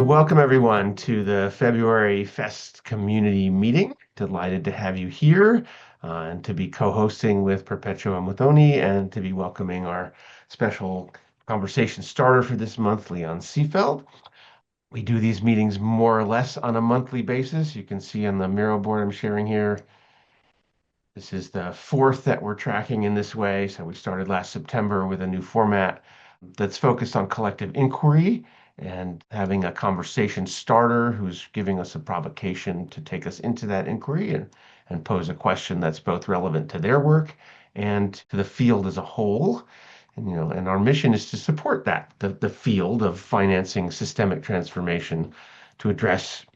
welcome everyone to the February Fest community meeting. Delighted to have you here and to be co-hosting with Perpetua Muthoni and to be welcoming our special conversation starter for this month, Leon Seefeld. We do these meetings more or less on a monthly basis. You can see on the Miro board I'm sharing here. This is the fourth that we're tracking in this way. So we started last September with a new format that's focused on collective inquiry and having a conversation starter who's giving us a provocation to take us into that inquiry and pose a question that's both relevant to their work and to the field as a whole. And our mission is to support that, the field of financing systemic transformation to address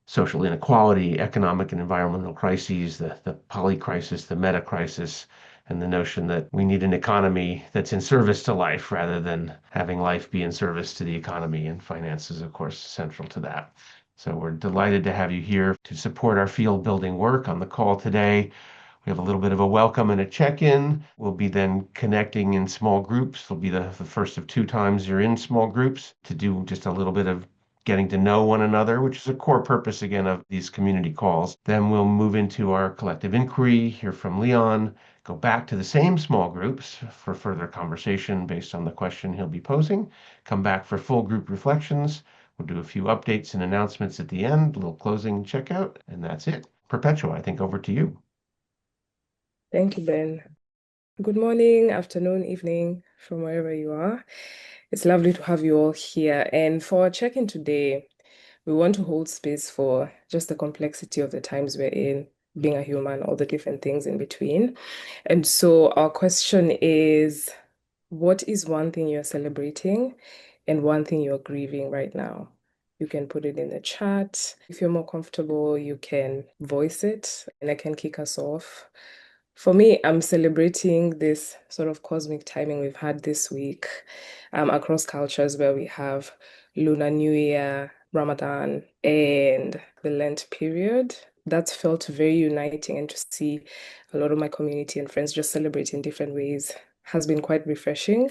social inequality, economic and environmental crises, the polycrisis, the meta crisis, and the notion that we need an economy that's in service to life rather than having life be in service to the economy. And finance is, of course, central to that. So we're delighted to have you here to support our field building work on the call today. We have a little bit of a welcome and a check-in. We'll be then connecting in small groups. It'll be the first of two times you're in small groups to do just a little bit of getting to know one another, which is a core purpose, again, of these community calls. Then we'll move into our collective inquiry, hear from Leon, go back to the same small groups for further conversation based on the question he'll be posing, come back for full group reflections. We'll do a few updates and announcements at the end, a little closing checkout, and that's it. Perpetua, I think over to you. Thank you, Ben. Good morning, afternoon, evening, from wherever you are. It's lovely to have you all here. And for our check-in today, we want to hold space for just the complexity of the times we're in, being a human, all the different things in between. And so our question is, what is one thing you're celebrating and one thing you're grieving right now? You can put it in the chat. If you're more comfortable, you can voice it and I can kick us off. For me, I'm celebrating this sort of cosmic timing we've had this week across cultures where we have Lunar New Year, Ramadan, and the Lent period. That's felt very uniting, and to see a lot of my community and friends just celebrate in different ways has been quite refreshing.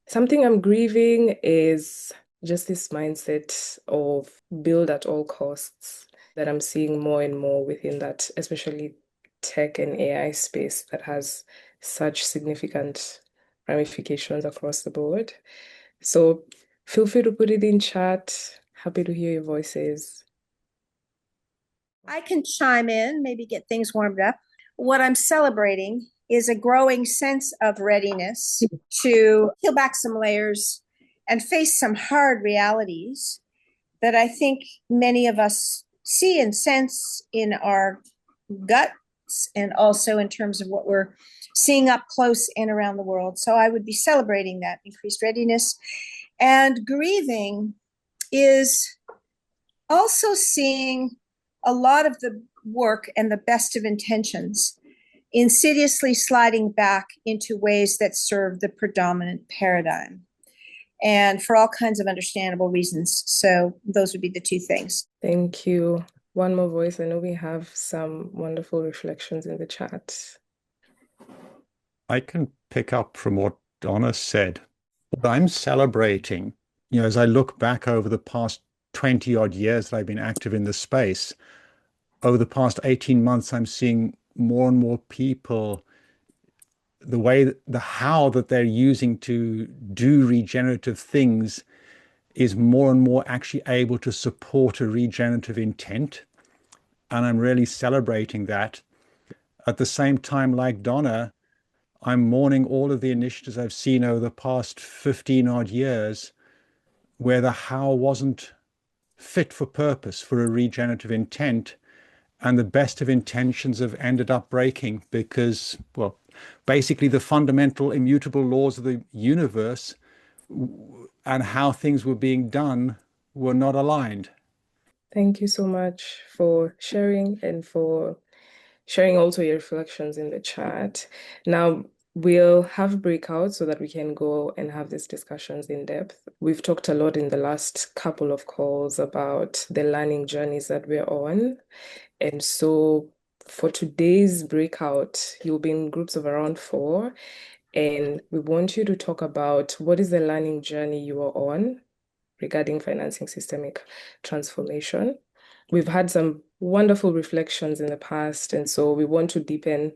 Something I'm grieving is just this mindset of build at all costs that I'm seeing more and more within that, especially tech and AI space that has such significant ramifications across the board. So feel free to put it in chat. Happy to hear your voices. I can chime in, maybe get things warmed up. What I'm celebrating is a growing sense of readiness to peel back some layers and face some hard realities that I think many of us see and sense in our guts and also in terms of what we're seeing up close and around the world. So I would be celebrating that increased readiness. And grieving is also seeing a lot of the work and the best of intentions insidiously sliding back into ways that serve the predominant paradigm, and for all kinds of understandable reasons. So those would be the two things. Thank you. One more voice. I know we have some wonderful reflections in the chat. I can pick up from what Donna said. What I'm celebrating, as I look back over the past 20 odd years that I've been active in this space, over the past 18 months, I'm seeing more and more people, how that they're using to do regenerative things is more and more actually able to support a regenerative intent. And I'm really celebrating that. At the same time, like Donna, I'm mourning all of the initiatives I've seen over the past 15 odd years where the how wasn't fit for purpose for a regenerative intent. And the best of intentions have ended up breaking because, well, basically the fundamental immutable laws of the universe and how things were being done were not aligned. Thank you so much for sharing and for sharing also your reflections in the chat. Now, we'll have breakouts so that we can go and have these discussions in depth. We've talked a lot in the last couple of calls about the learning journeys that we're on. And so for today's breakout, you'll be in groups of around 4. And we want you to talk about what is the learning journey you are on regarding financing systemic transformation. We've had some wonderful reflections in the past, and so we want to deepen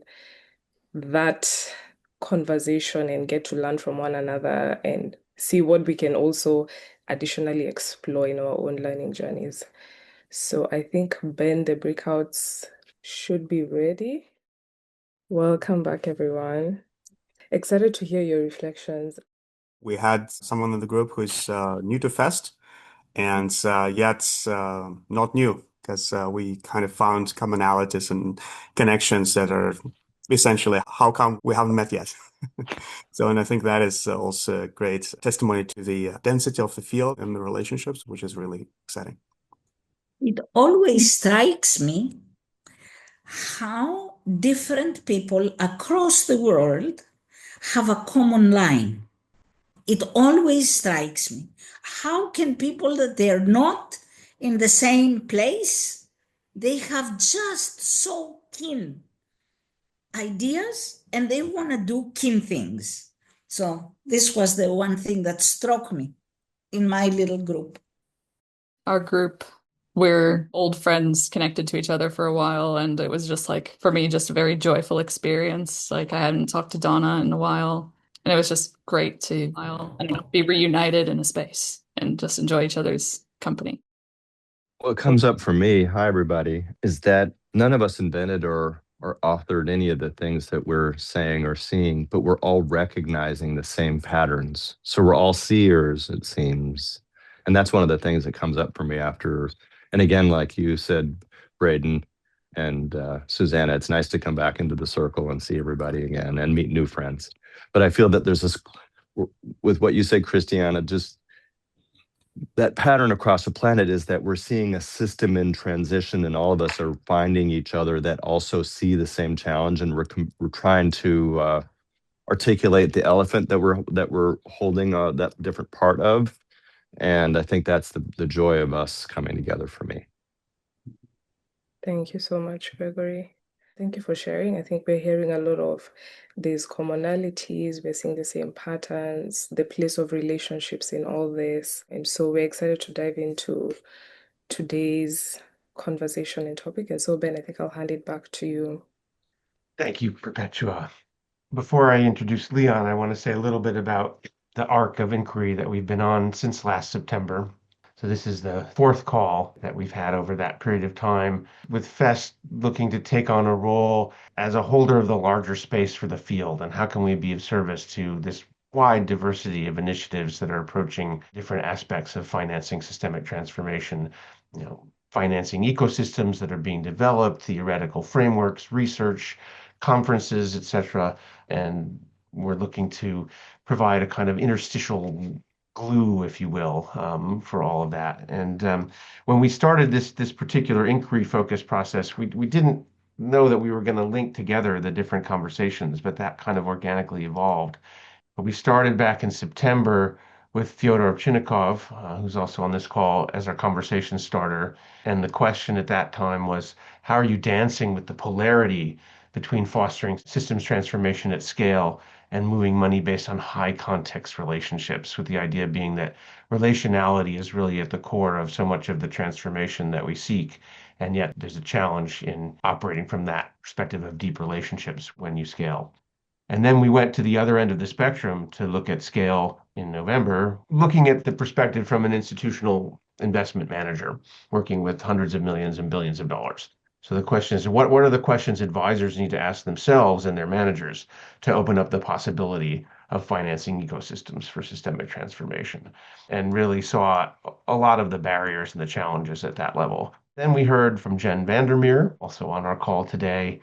that conversation and get to learn from one another and see what we can also additionally explore in our own learning journeys. So I think, Ben, the breakouts should be ready. Welcome back, everyone. Excited to hear your reflections. We had someone in the group who's new to Fest and yet not new, because we kind of found commonalities and connections that are essentially how come we haven't met yet. So, and I think that is also a great testimony to the density of the field and the relationships, which is really exciting. It always strikes me how different people across the world have a common line. It always strikes me. How can people that they're not in the same place, they have just so keen ideas and they want to do keen things. So this was the one thing that struck me in my little group. Our group, we're old friends connected to each other for a while, and it was just like, for me, just a very joyful experience. Like, I hadn't talked to Donna in a while, and it was just great to, I don't know, be reunited in a space and just enjoy each other's company. What comes up for me, hi everybody, is that none of us invented or authored any of the things that we're saying or seeing, but we're all recognizing the same patterns. So we're all seers, it seems. And that's one of the things that comes up for me after. And again, like you said, Braden and Susanna, it's nice to come back into the circle and see everybody again and meet new friends. But I feel that there's this, with what you said, Christiana, just that pattern across the planet is that we're seeing a system in transition, and all of us are finding each other that also see the same challenge, and we're trying to articulate the elephant that we're holding that different part of. And I think that's the joy of us coming together for me. Thank you so much, Gregory. Thank you for sharing. I think we're hearing a lot of these commonalities. We're seeing the same patterns, the place of relationships in all this. And so we're excited to dive into today's conversation and topic. And so, Ben, I think I'll hand it back to you. Thank you, Perpetua. Before I introduce Leon, I want to say a little bit about the arc of inquiry that we've been on since last September. So this is the fourth call that we've had over that period of time, with FEST looking to take on a role as a holder of the larger space for the field. And how can we be of service to this wide diversity of initiatives that are approaching different aspects of financing systemic transformation, financing ecosystems that are being developed, theoretical frameworks, research, conferences, etc. And we're looking to provide a kind of interstitial glue, if you will, for all of that. And when we started this particular inquiry-focused process, we didn't know that we were going to link together the different conversations, but that kind of organically evolved. But we started back in September with Fyodor Chinnikov, who's also on this call, as our conversation starter. And the question at that time was, how are you dancing with the polarity between fostering systems transformation at scale and moving money based on high context relationships, with the idea being that relationality is really at the core of so much of the transformation that we seek. And yet there's a challenge in operating from that perspective of deep relationships when you scale. And then we went to the other end of the spectrum to look at scale in November, looking at the perspective from an institutional investment manager working with hundreds of millions and billions of dollars. So the question is, what are the questions advisors need to ask themselves and their managers to open up the possibility of financing ecosystems for systemic transformation? And really saw a lot of the barriers and the challenges at that level. Then we heard from Jen Vandermeer, also on our call today,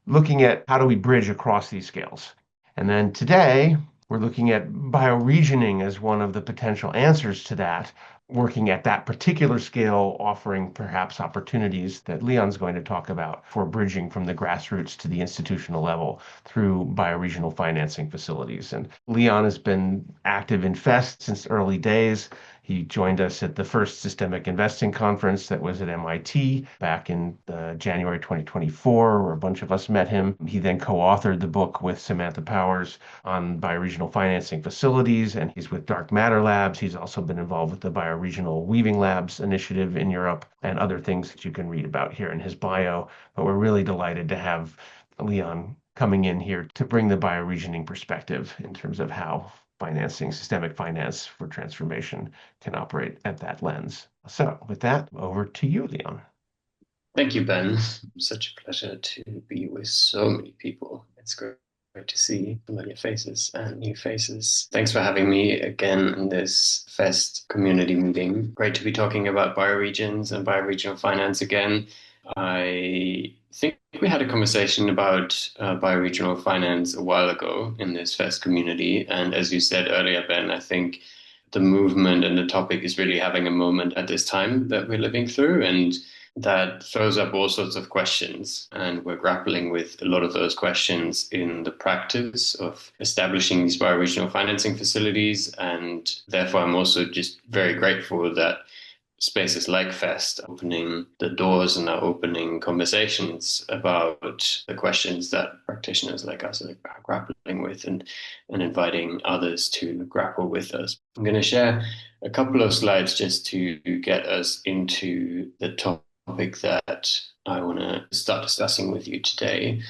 looking at how do we bridge across these scales. And then today, we're looking at bioregioning as one of the potential answers to that, working at that particular scale, offering perhaps opportunities that Leon's going to talk about for bridging from the grassroots to the institutional level through bioregional financing facilities. And Leon has been active in FEST since early days. He joined us at the first systemic investing conference that was at MIT back in January 2024, where a bunch of us met him. He then co-authored the book with Samantha Powers on bioregional financing facilities, and he's with Dark Matter Labs. He's also been involved with the Bioregional Weaving Labs initiative in Europe and other things that you can read about here in his bio. But we're really delighted to have Leon coming in here to bring the bioregioning perspective in terms of how financing, systemic finance for transformation can operate at that lens. So with that, over to you, Leon. Thank you, Ben. Such a pleasure to be with so many people. It's great to see familiar faces and new faces. Thanks for having me again in this FEST community meeting. Great to be talking about bioregions and bioregional finance again. I think we had a conversation about bioregional finance a while ago in this FEST community. And as you said earlier, Ben, I think the movement and the topic is really having a moment at this time that we're living through. And that throws up all sorts of questions. And we're grappling with a lot of those questions in the practice of establishing these bioregional financing facilities. And therefore, I'm also just very grateful that spaces like FEST opening the doors and are opening conversations about the questions that practitioners like us are grappling with and inviting others to grapple with us. I'm going to share a couple of slides just to get us into the topic that I want to start discussing with you today.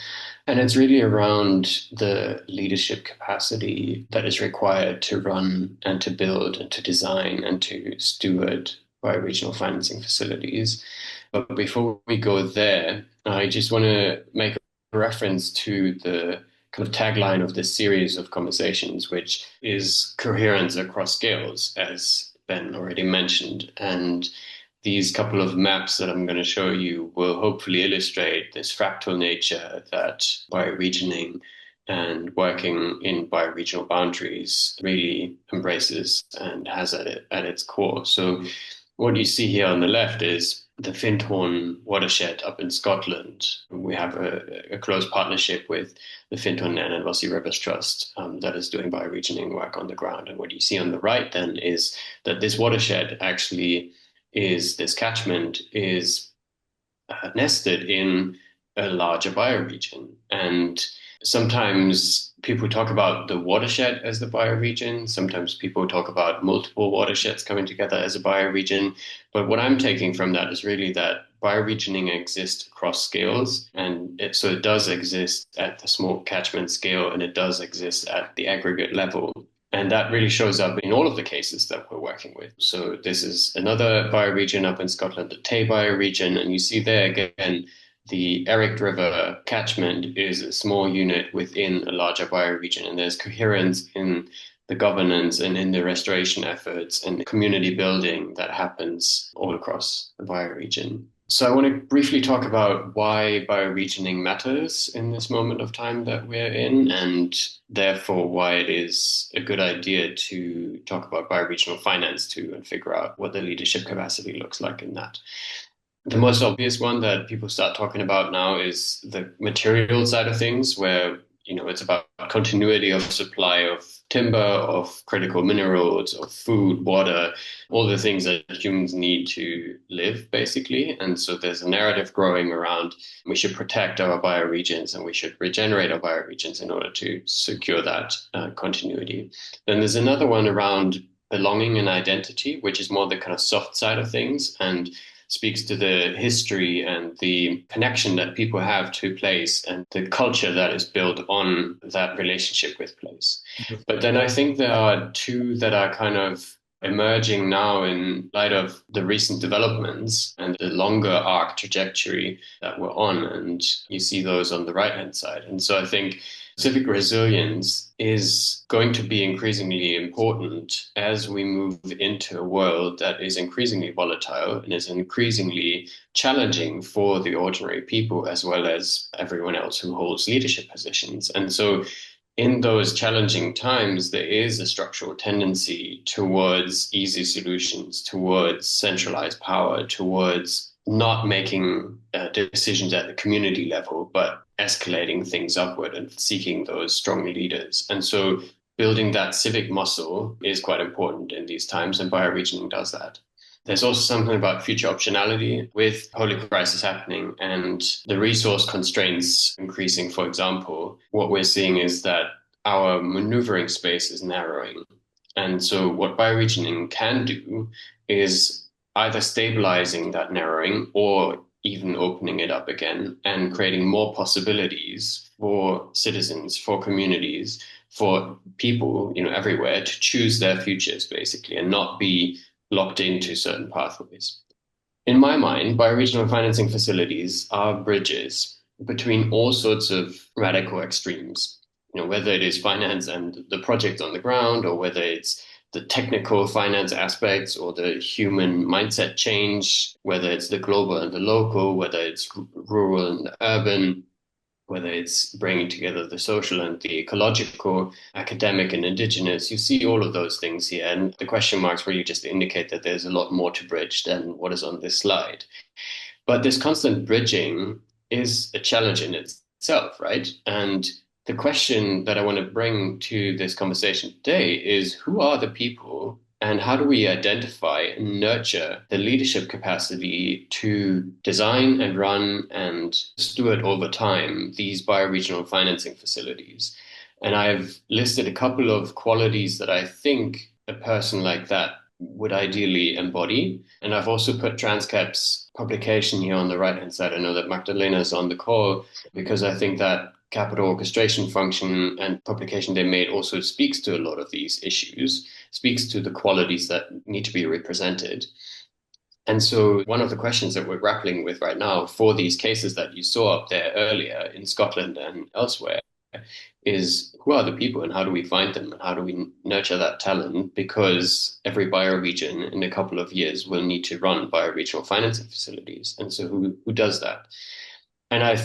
And it's really around the leadership capacity that is required to run and to build and to design and to steward bioregional financing facilities. But before we go there, I just want to make a reference to the kind of tagline of this series of conversations, which is coherence across scales, as Ben already mentioned. And these couple of maps that I'm going to show you will hopefully illustrate this fractal nature that bioregioning and working in bioregional boundaries really embraces and has at its core. So what you see here on the left is the Findhorn watershed up in Scotland. We have a close partnership with the Findhorn and Anansi Rivers Trust that is doing bioregioning work on the ground. And what you see on the right then is that this watershed actually this catchment is nested in a larger bioregion. And sometimes people talk about the watershed as the bioregion. Sometimes people talk about multiple watersheds coming together as a bioregion. But what I'm taking from that is really that bioregioning exists across scales. And so it does exist at the small catchment scale, and it does exist at the aggregate level. And that really shows up in all of the cases that we're working with. So this is another bioregion up in Scotland, the Tay bioregion. And you see there again, the Eric River catchment is a small unit within a larger bioregion, and there's coherence in the governance and in the restoration efforts and the community building that happens all across the bioregion. So I want to briefly talk about why bioregioning matters in this moment of time that we're in, and therefore why it is a good idea to talk about bioregional finance too and figure out what the leadership capacity looks like in that. The most obvious one that people start talking about now is the material side of things, where it's about continuity of supply of timber, of critical minerals, of food, water, all the things that humans need to live, basically. And so there's a narrative growing around we should protect our bioregions and we should regenerate our bioregions in order to secure that continuity. Then there's another one around belonging and identity, which is more the kind of soft side of things and speaks to the history and the connection that people have to place and the culture that is built on that relationship with place. But then I think there are two that are kind of emerging now in light of the recent developments and the longer arc trajectory that we're on. And you see those on the right-hand side. And so I think civic resilience is going to be increasingly important as we move into a world that is increasingly volatile and is increasingly challenging for the ordinary people as well as everyone else who holds leadership positions. And so in those challenging times, there is a structural tendency towards easy solutions, towards centralized power, towards not making decisions at the community level, but escalating things upward and seeking those strong leaders. And so building that civic muscle is quite important in these times, and bioregioning does that. There's also something about future optionality with polycrisis happening and the resource constraints increasing. For example, what we're seeing is that our maneuvering space is narrowing. And so what bioregioning can do is either stabilizing that narrowing or even opening it up again and creating more possibilities for citizens, for communities, for people, everywhere to choose their futures basically and not be locked into certain pathways. In my mind, bioregional financing facilities are bridges between all sorts of radical extremes. Whether it is finance and the project on the ground, or whether it's the technical finance aspects or the human mindset change, whether it's the global and the local, whether it's rural and urban, whether it's bringing together the social and the ecological, academic and indigenous, you see all of those things here. And the question marks really just indicate that there's a lot more to bridge than what is on this slide. But this constant bridging is a challenge in itself, right? And the question that I want to bring to this conversation today is who are the people and how do we identify and nurture the leadership capacity to design and run and steward over time these bioregional financing facilities? And I've listed a couple of qualities that I think a person like that would ideally embody. And I've also put Transcap's publication here on the right-hand side. I know that Magdalena is on the call because I think that capital orchestration function and publication they made also speaks to a lot of these issues, speaks to the qualities that need to be represented. And so one of the questions that we're grappling with right now for these cases that you saw up there earlier in Scotland and elsewhere is who are the people and how do we find them and how do we nurture that talent? Because every bioregion in a couple of years will need to run bioregional financing facilities. And so who does that? And I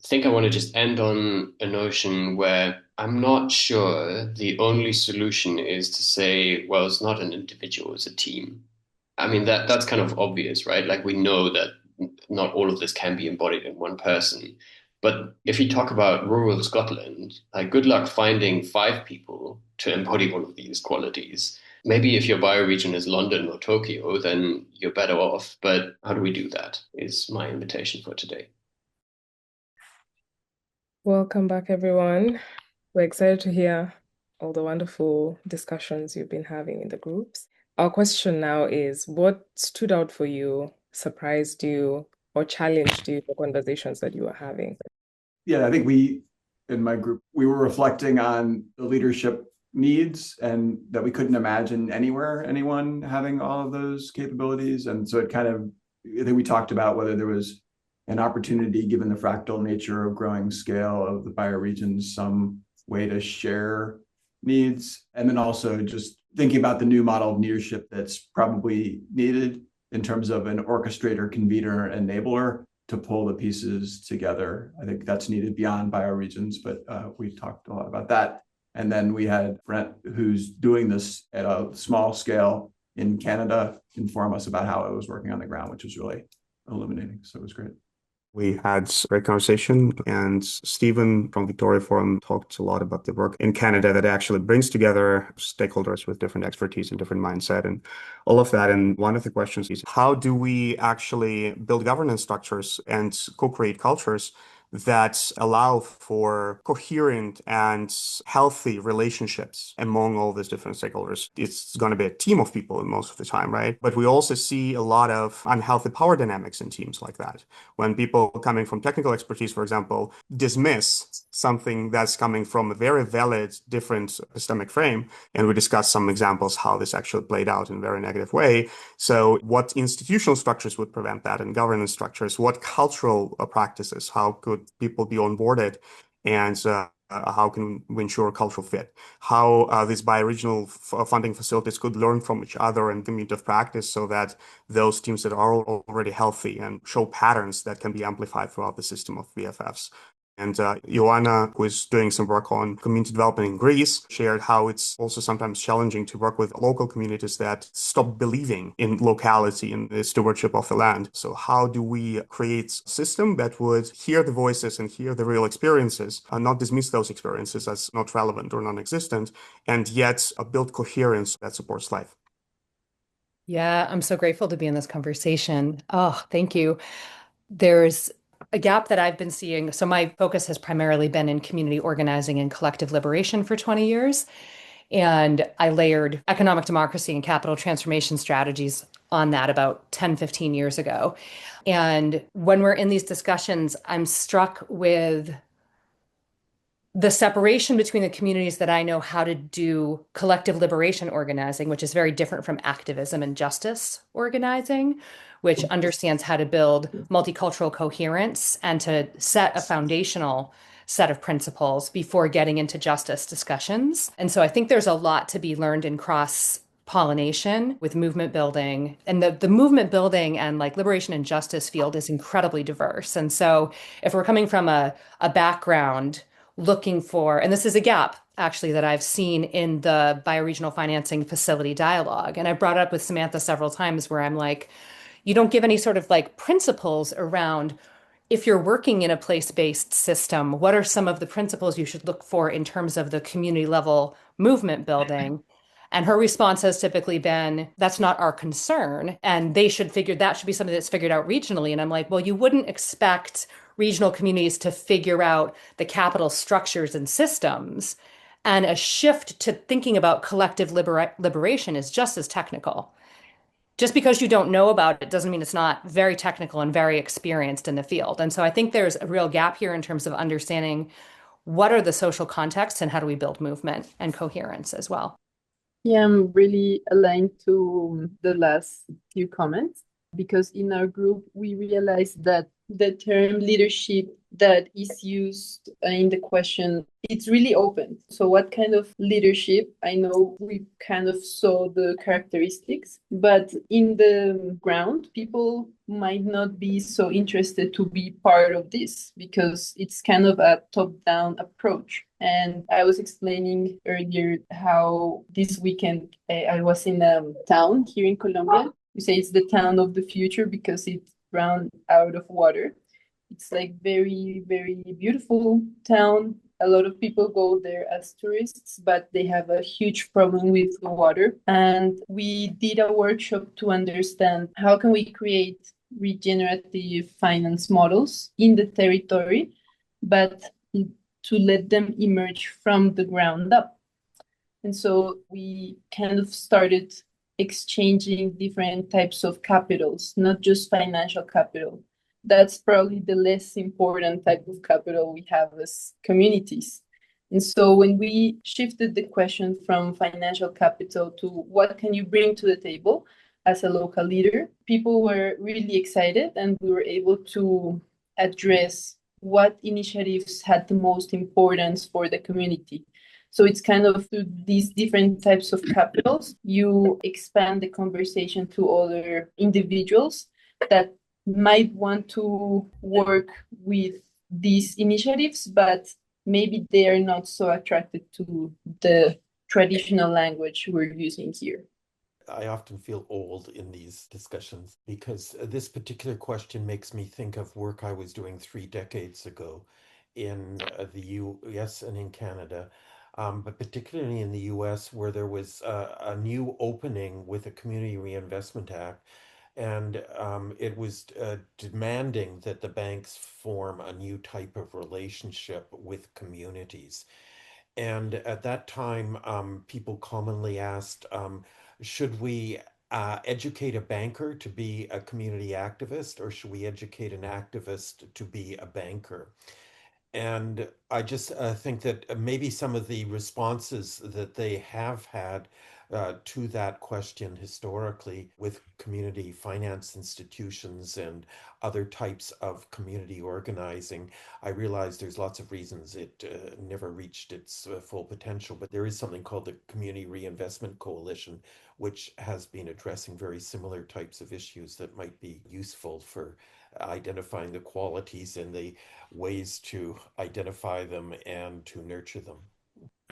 think I want to just end on a notion where I'm not sure the only solution is to say, well, it's not an individual, it's a team. I mean, that's kind of obvious, right? Like we know that not all of this can be embodied in one person. But if you talk about rural Scotland, like good luck finding 5 people to embody all of these qualities. Maybe if your bioregion is London or Tokyo, then you're better off. But how do we do that is my invitation for today. Welcome back, everyone. We're excited to hear all the wonderful discussions you've been having in the groups. Our question now is, what stood out for you, surprised you, or challenged you for conversations that you were having? Yeah, I think in my group, we were reflecting on the leadership needs and that we couldn't imagine anyone having all of those capabilities. And so I think we talked about whether there was an opportunity, given the fractal nature of growing scale of the bioregions, some way to share needs. And then also just thinking about the new model of leadership that's probably needed in terms of an orchestrator, convener, enabler to pull the pieces together. I think that's needed beyond bioregions, but we talked a lot about that. And then we had Brent, who's doing this at a small scale in Canada, inform us about how it was working on the ground, which was really illuminating. So it was great. We had a great conversation, and Stephen from Victoria Forum talked a lot about the work in Canada that actually brings together stakeholders with different expertise and different mindset and all of that. And one of the questions is, how do we actually build governance structures and co-create cultures that allow for coherent and healthy relationships among all these different stakeholders? It's going to be a team of people most of the time, right? But we also see a lot of unhealthy power dynamics in teams like that. When people coming from technical expertise, for example, dismiss something that's coming from a very valid, different epistemic frame, and we discuss some examples how this actually played out in a very negative way. So what institutional structures would prevent that, and governance structures? What cultural practices? How could people be onboarded, and how can we ensure cultural fit? How these bioregional funding facilities could learn from each other and community of practice so that those teams that are already healthy and show patterns that can be amplified throughout the system of BFFs. And Ioana, who is doing some work on community development in Greece, shared how it's also sometimes challenging to work with local communities that stop believing in locality and the stewardship of the land. So how do we create a system that would hear the voices and hear the real experiences and not dismiss those experiences as not relevant or non-existent, and yet build coherence that supports life? Yeah, I'm so grateful to be in this conversation. Oh, thank you. There's a gap that I've been seeing. So my focus has primarily been in community organizing and collective liberation for 20 years. And I layered economic democracy and capital transformation strategies on that about 10, 15 years ago. And when we're in these discussions, I'm struck with the separation between the communities that I know how to do collective liberation organizing, which is very different from activism and justice organizing, which understands how to build multicultural coherence and to set a foundational set of principles before getting into justice discussions. And so I think there's a lot to be learned in cross pollination with movement building. And the movement building and like liberation and justice field is incredibly diverse. And so if we're coming from a background looking for, and this is a gap actually that I've seen in the bioregional financing facility dialogue. And I brought it up with Samantha several times where I'm like, you don't give any sort of like principles around if you're working in a place-based system, what are some of the principles you should look for in terms of the community level movement building? And her response has typically been, that's not our concern. And they should figure that should be something that's figured out regionally. And I'm like, well, you wouldn't expect regional communities to figure out the capital structures and systems. And a shift to thinking about collective liberation is just as technical. Just because you don't know about it doesn't mean it's not very technical and very experienced in the field. And so I think there's a real gap here in terms of understanding what are the social contexts and how do we build movement and coherence as well. Yeah, I'm really aligned to the last few comments because in our group, we realized that the term leadership that is used in the question, it's really open. So what kind of leadership? I know we kind of saw the characteristics, but in the ground, people might not be so interested to be part of this because it's kind of a top-down approach. And I was explaining earlier how this weekend I was in a town here in Colombia. We say it's the town of the future because it's run out of water. It's like very, very beautiful town. A lot of people go there as tourists, but they have a huge problem with the water. And we did a workshop to understand how can we create regenerative finance models in the territory, but to let them emerge from the ground up. And so we kind of started exchanging different types of capitals, not just financial capital. That's probably the less important type of capital we have as communities. And so when we shifted the question from financial capital to what can you bring to the table as a local leader, people were really excited and we were able to address what initiatives had the most importance for the community. So it's kind of through these different types of capitals, you expand the conversation to other individuals that might want to work with these initiatives, but maybe they are not so attracted to the traditional language we're using here. I often feel old in these discussions because this particular question makes me think of work I was doing 3 decades ago in the US and in Canada, but particularly in the US, where there was a new opening with a Community Reinvestment Act. And it was demanding that the banks form a new type of relationship with communities. And at that time, people commonly asked, should we educate a banker to be a community activist, or should we educate an activist to be a banker? And I just think that maybe some of the responses that they have had to that question historically with community finance institutions and other types of community organizing, I realize there's lots of reasons it never reached its full potential, but there is something called the Community Reinvestment Coalition, which has been addressing very similar types of issues that might be useful for identifying the qualities and the ways to identify them and to nurture them.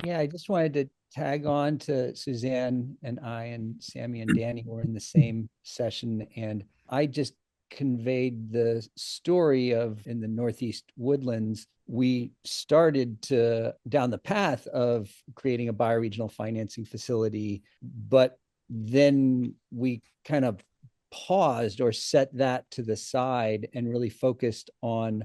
Yeah, I just wanted to tag on to Suzanne and I and Sammy and Danny were in the same session. And I just conveyed the story of in the Northeast Woodlands, we started to down the path of creating a bioregional financing facility, but then we kind of paused or set that to the side and really focused on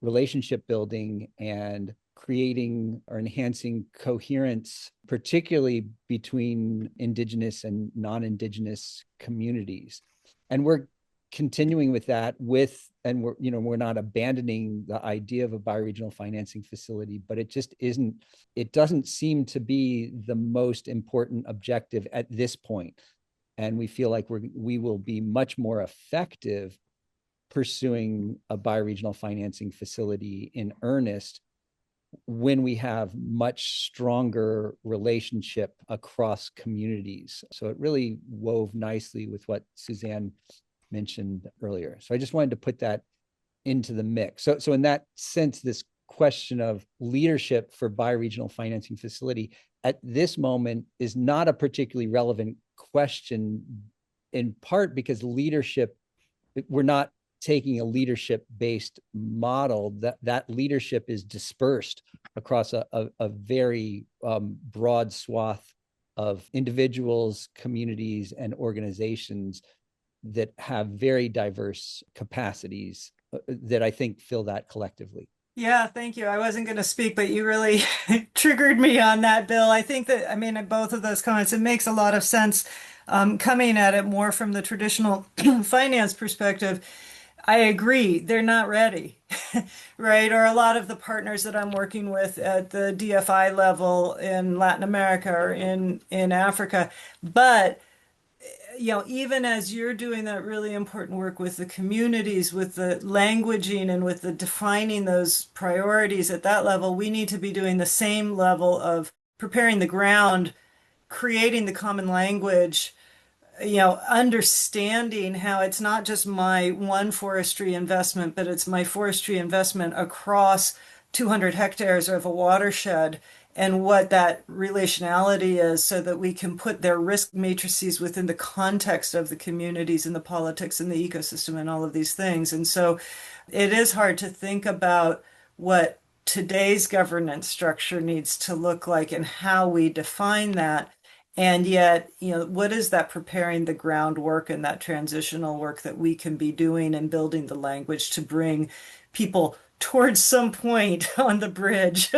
relationship building and creating or enhancing coherence, particularly between Indigenous and non-Indigenous communities. And we're continuing with that and we're not abandoning the idea of a bioregional financing facility, but it doesn't seem to be the most important objective at this point. And we feel like we will be much more effective pursuing a bioregional financing facility in earnest when we have much stronger relationship across communities. So it really wove nicely with what Suzanne mentioned earlier. So I just wanted to put that into the mix. So in that sense, this question of leadership for bioregional financing facility at this moment is not a particularly relevant question, in part because leadership, we're not taking a leadership-based model. That leadership is dispersed across a very broad swath of individuals, communities, and organizations that have very diverse capacities that I think fill that collectively. Yeah, thank you. I wasn't going to speak, but you really triggered me on that, Bill. I think that, both of those comments, it makes a lot of sense coming at it more from the traditional finance perspective. I agree, they're not ready, right? Or a lot of the partners that I'm working with at the DFI level in Latin America or in Africa. But even as you're doing that really important work with the communities, with the languaging and with the defining those priorities at that level, we need to be doing the same level of preparing the ground, creating the common language, understanding how it's not just my one forestry investment, but it's my forestry investment across 200 hectares of a watershed, and what that relationality is so that we can put their risk matrices within the context of the communities and the politics and the ecosystem and all of these things. And so it is hard to think about what today's governance structure needs to look like and how we define that. And yet, what is that preparing the groundwork and that transitional work that we can be doing and building the language to bring people towards some point on the bridge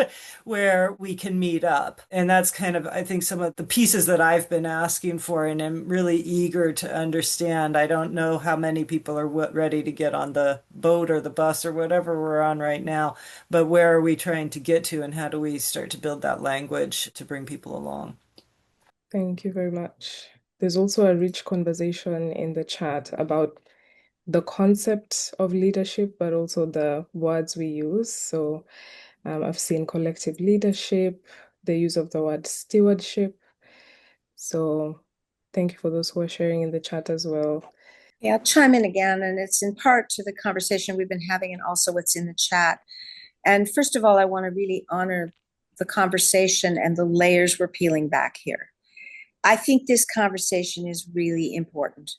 where we can meet up. And that's kind of, I think, some of the pieces that I've been asking for and I'm really eager to understand. I don't know how many people are ready to get on the boat or the bus or whatever we're on right now, but where are we trying to get to and how do we start to build that language to bring people along? Thank you very much. There's also a rich conversation in the chat about the concept of leadership, but also the words we use. So I've seen collective leadership, the use of the word stewardship. So thank you for those who are sharing in the chat as well. Yeah, I'll chime in again, and it's in part to the conversation we've been having and also what's in the chat. And first of all, I want to really honor the conversation and the layers we're peeling back here. I think this conversation is really important.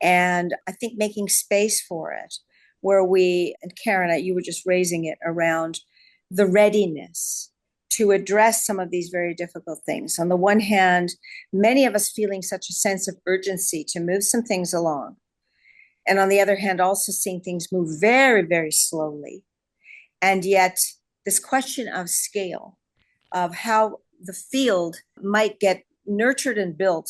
And I think making space for it, where and Karen, you were just raising it around the readiness to address some of these very difficult things. On the one hand, many of us feeling such a sense of urgency to move some things along. And on the other hand, also seeing things move very, very slowly. And yet this question of scale, of how the field might get nurtured and built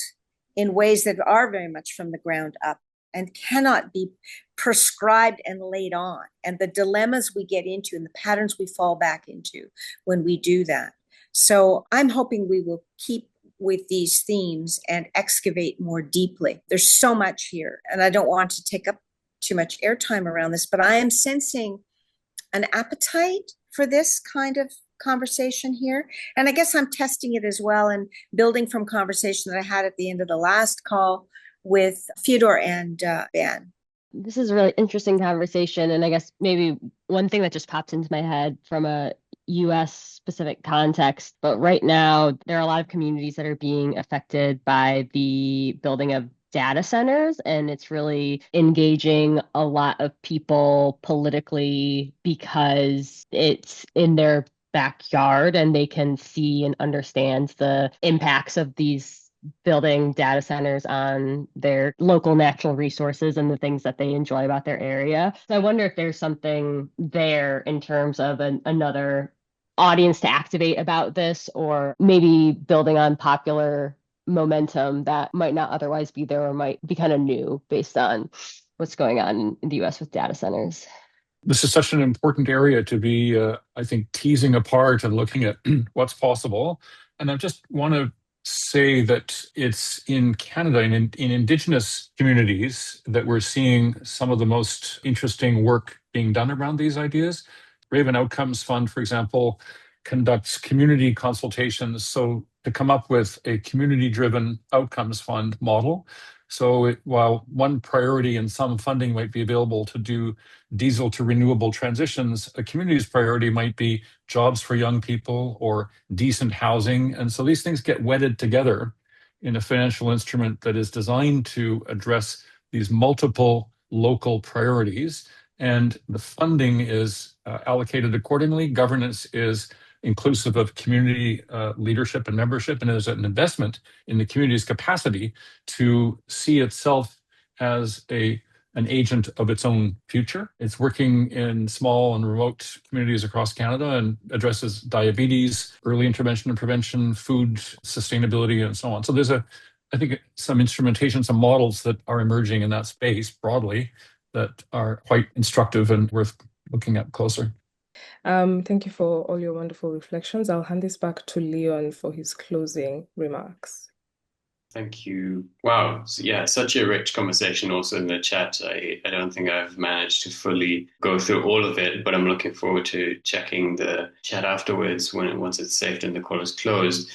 in ways that are very much from the ground up and cannot be prescribed and laid on, and the dilemmas we get into and the patterns we fall back into when we do that. So I'm hoping we will keep with these themes and excavate more deeply. There's so much here, and I don't want to take up too much airtime around this, but I am sensing an appetite for this kind of conversation here. And I guess I'm testing it as well and building from conversation that I had at the end of the last call with Fyodor and Ben. This is a really interesting conversation. And I guess maybe one thing that just pops into my head from a US specific context, but right now there are a lot of communities that are being affected by the building of data centers, and it's really engaging a lot of people politically because it's in their backyard and they can see and understand the impacts of these building data centers on their local natural resources and the things that they enjoy about their area. So I wonder if there's something there in terms of another audience to activate about this, or maybe building on popular momentum that might not otherwise be there or might be kind of new based on what's going on in the US with data centers. This is such an important area to be, I think, teasing apart and looking at what's possible. And I just want to say that it's in Canada, in Indigenous communities, that we're seeing some of the most interesting work being done around these ideas. Raven Outcomes Fund, for example, conducts community consultations so to come up with a community-driven outcomes fund model. So while one priority and some funding might be available to do diesel to renewable transitions, a community's priority might be jobs for young people or decent housing. And so these things get wedded together in a financial instrument that is designed to address these multiple local priorities. And the funding is allocated accordingly. Governance is inclusive of community leadership and membership, and there's an investment in the community's capacity to see itself as an agent of its own future. It's working in small and remote communities across Canada and addresses diabetes, early intervention and prevention, food sustainability, and so on. So there's I think some instrumentation, some models that are emerging in that space broadly that are quite instructive and worth looking at closer. Thank you for all your wonderful reflections. I'll hand this back to Leon for his closing remarks. Thank you. Wow. So, yeah, such a rich conversation also in the chat. I don't think I've managed to fully go through all of it, but I'm looking forward to checking the chat afterwards once it's saved and the call is closed.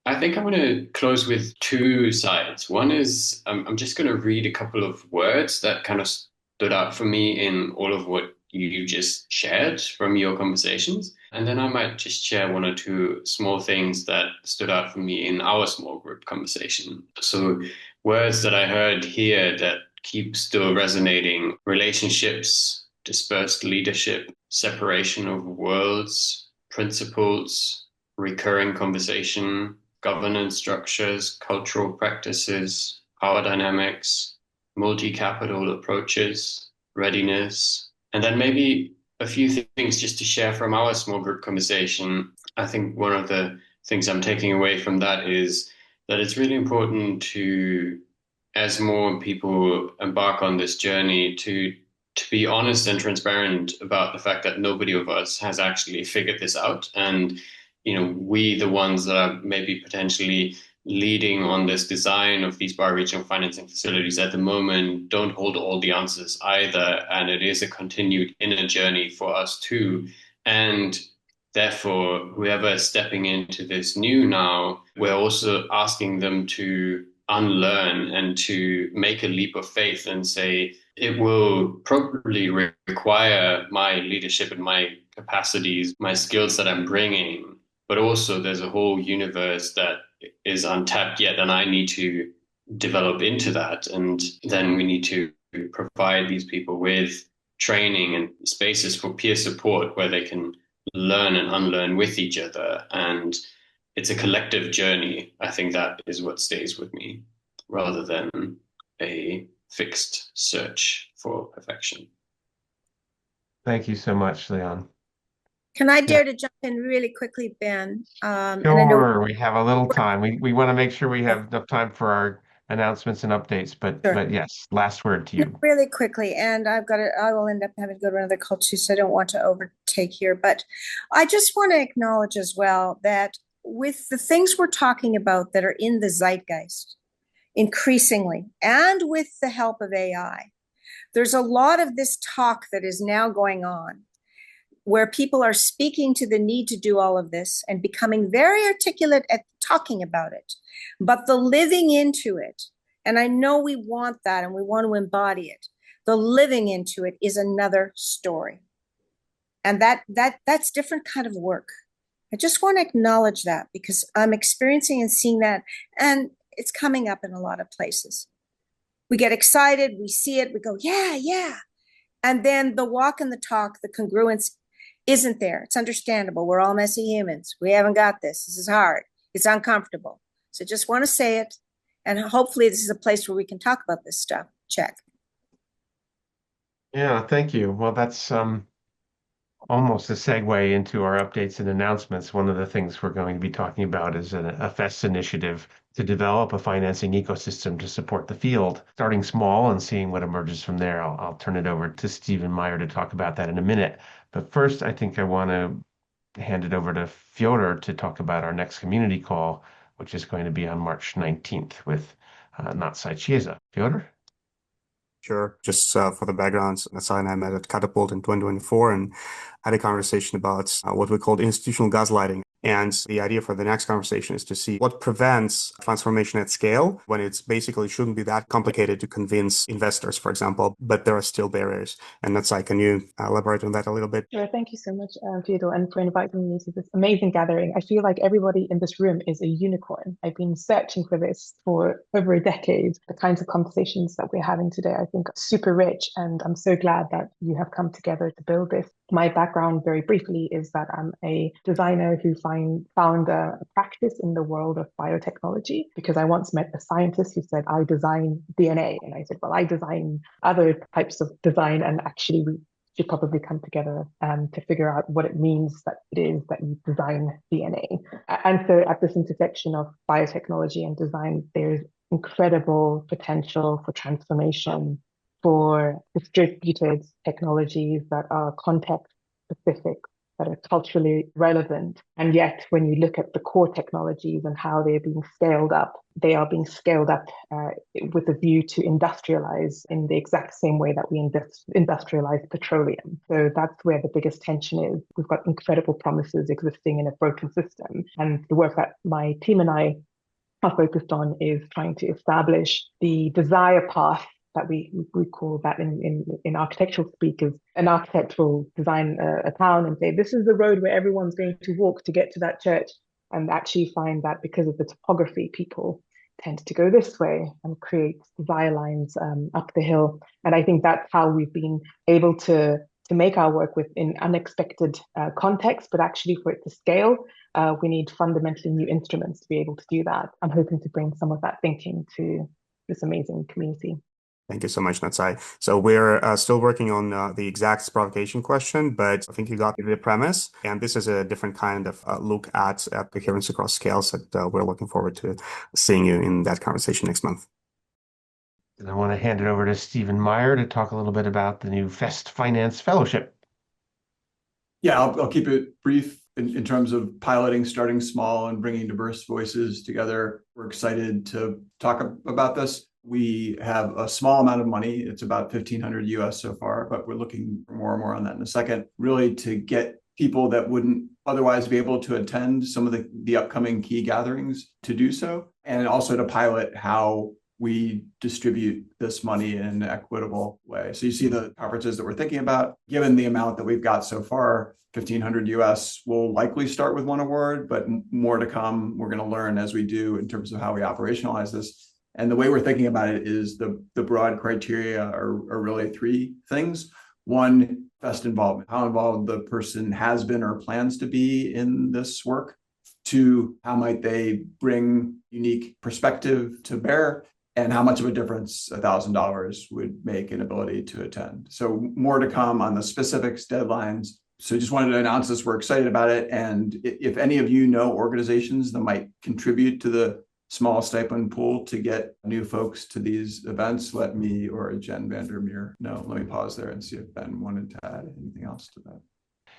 I think I'm going to close with two sides. One is I'm just going to read a couple of words that kind of stood out for me in all of what you just shared from your conversations. And then I might just share one or two small things that stood out for me in our small group conversation. So words that I heard here that keep still resonating: relationships, dispersed leadership, separation of worlds, principles, recurring conversation, governance structures, cultural practices, power dynamics, multi-capital approaches, readiness. And then maybe a few things just to share from our small group conversation. I think one of the things I'm taking away from that is that it's really important to, as more people embark on this journey, to be honest and transparent about the fact that nobody of us has actually figured this out. And, we, the ones that are maybe potentially leading on this design of these bioregional financing facilities at the moment, don't hold all the answers either. And it is a continued inner journey for us too. And therefore, whoever is stepping into this new now, we're also asking them to unlearn and to make a leap of faith and say, it will probably require my leadership and my capacities, my skills that I'm bringing, but also there's a whole universe that is untapped yet, and I need to develop into that. And then we need to provide these people with training and spaces for peer support where they can learn and unlearn with each other. And it's a collective journey. I think that is what stays with me rather than a fixed search for perfection. Thank you so much, Leon. Can I dare to jump in really quickly, Ben? Sure, we have a little time. We want to make sure we have enough time for our announcements and updates, but yes, last word to you. Really quickly, and I will end up having to go to another call too, so I don't want to overtake here. But I just want to acknowledge as well that with the things we're talking about that are in the zeitgeist increasingly, and with the help of AI, there's a lot of this talk that is now going on where people are speaking to the need to do all of this and becoming very articulate at talking about it, but the living into it, and I know we want that and we want to embody it, The living into it is another story. And that's different kind of work. I just want to acknowledge that because I'm experiencing and seeing that, and it's coming up in a lot of places. We get excited, we see it, we go, yeah, yeah. And then the walk and the talk, the congruence isn't there. It's understandable. We're all messy humans. We haven't got this. This is hard. It's uncomfortable. So just want to say it. And hopefully this is a place where we can talk about this stuff. Check. Yeah, thank you. Well, that's almost a segue into our updates and announcements. One of the things we're going to be talking about is a FEST initiative to develop a financing ecosystem to support the field, starting small and seeing what emerges from there. I'll turn it over to Stephen Meyer to talk about that in a minute. But first, I think I want to hand it over to Fyodor to talk about our next community call, which is going to be on March 19th with Natsai Chiesa. Fyodor? Sure. Just for the background, Natsai and I met at Catapult in 2024 and had a conversation about what we called institutional gaslighting. And the idea for the next conversation is to see what prevents transformation at scale when it's basically shouldn't be that complicated to convince investors, for example, but there are still barriers. And Natsai, can you elaborate on that a little bit? Sure. Thank you so much, Theodore, and for inviting me to this amazing gathering. I feel like everybody in this room is a unicorn. I've been searching for this for over a decade. The kinds of conversations that we're having today, I think, are super rich, and I'm so glad that you have come together to build this. My background, very briefly, is that I'm a designer who found a practice in the world of biotechnology because I once met a scientist who said, I design DNA. And I said, well, I design other types of design, and actually we should probably come together to figure out what it means that it is that you design DNA. And so at this intersection of biotechnology and design, there's incredible potential for transformation, for distributed technologies that are context specific, that are culturally relevant. And yet, when you look at the core technologies and how they're being scaled up, they are being scaled up with a view to industrialize in the exact same way that we industrialize petroleum. So that's where the biggest tension is. We've got incredible promises existing in a broken system. And the work that my team and I are focused on is trying to establish the desire path that we call that in architectural speak is an architect will design a town and say, this is the road where everyone's going to walk to get to that church, and actually find that because of the topography, people tend to go this way and create desire lines up the hill. And I think that's how we've been able to make our work within unexpected context, but actually for it to scale, we need fundamentally new instruments to be able to do that. I'm hoping to bring some of that thinking to this amazing community. Thank you so much, Natsai. So we're still working on the exact provocation question, but I think you got the premise. And this is a different kind of look at coherence across scales that we're looking forward to seeing you in that conversation next month. And I want to hand it over to Stephen Meyer to talk a little bit about the new FEST Finance Fellowship. Yeah, I'll keep it brief in terms of piloting, starting small and bringing diverse voices together. We're excited to talk about this. We have a small amount of money. It's about 1,500 US so far, but we're looking for more and more on that in a second, really to get people that wouldn't otherwise be able to attend some of the upcoming key gatherings to do so, and also to pilot how we distribute this money in an equitable way. So you see the conferences that we're thinking about, given the amount that we've got so far, 1,500 US will likely start with one award, but more to come. We're going to learn as we do in terms of how we operationalize this. And the way we're thinking about it is the broad criteria are really three things. One, FEST involvement, how involved the person has been or plans to be in this work. Two, how might they bring unique perspective to bear, and how much of a difference $1,000 would make in ability to attend. So more to come on the specifics, deadlines. So just wanted to announce this. We're excited about it. And if any of you know organizations that might contribute to the small stipend pool to get new folks to these events, let me or Jen Vandermeer know. Let me pause there and see if Ben wanted to add anything else to that.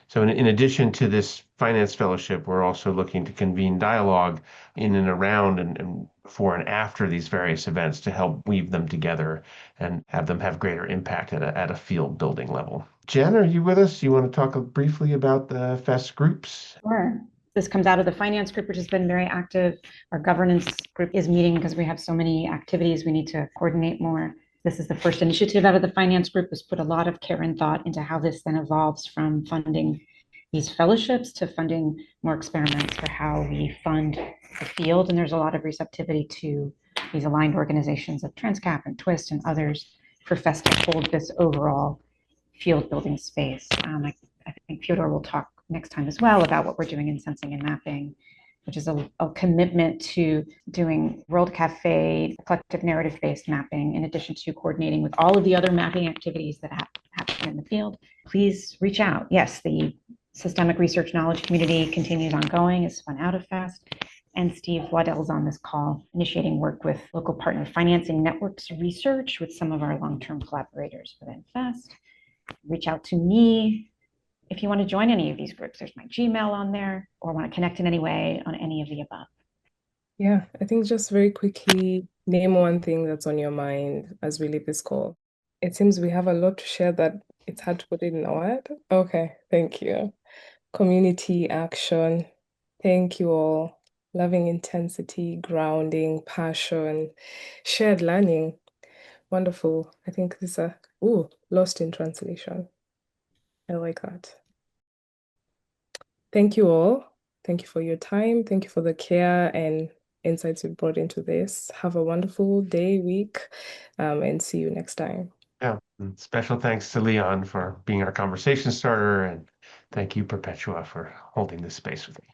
So in addition to this finance fellowship, we're also looking to convene dialogue in and around and before and after these various events to help weave them together and have them have greater impact at a field building level. Jen, are you with us? You want to talk briefly about the FEST groups? Sure. This comes out of the finance group, which has been very active. Our governance group is meeting because we have so many activities. We need to coordinate more. This is the first initiative out of the finance group. Has put a lot of care and thought into how this then evolves from funding these fellowships to funding more experiments for how we fund the field. And there's a lot of receptivity to these aligned organizations of Transcap and Twist and others for FEST to hold this overall field building space. I think Fyodor will talk next time as well about what we're doing in sensing and mapping, which is a commitment to doing World Cafe collective narrative-based mapping, in addition to coordinating with all of the other mapping activities that happen in the field. Please reach out. Yes, the Systemic Research Knowledge Community continues ongoing, is spun out of FEST. And Steve Waddell's on this call, initiating work with local partner financing networks research with some of our long-term collaborators within FEST. Reach out to me if you want to join any of these groups. There's my Gmail on there, or want to connect in any way on any of the above. Yeah, I think just very quickly, name one thing that's on your mind as we leave this call. It seems we have a lot to share that it's hard to put it in a word. Okay, thank you. Community action. Thank you all. Loving intensity, grounding, passion, shared learning. Wonderful. I think these are, lost in translation. I like that. Thank you all. Thank you for your time. Thank you for the care and insights you brought into this. Have a wonderful day, week, and see you next time. Yeah, and special thanks to Leon for being our conversation starter, and thank you, Perpetua, for holding this space with me.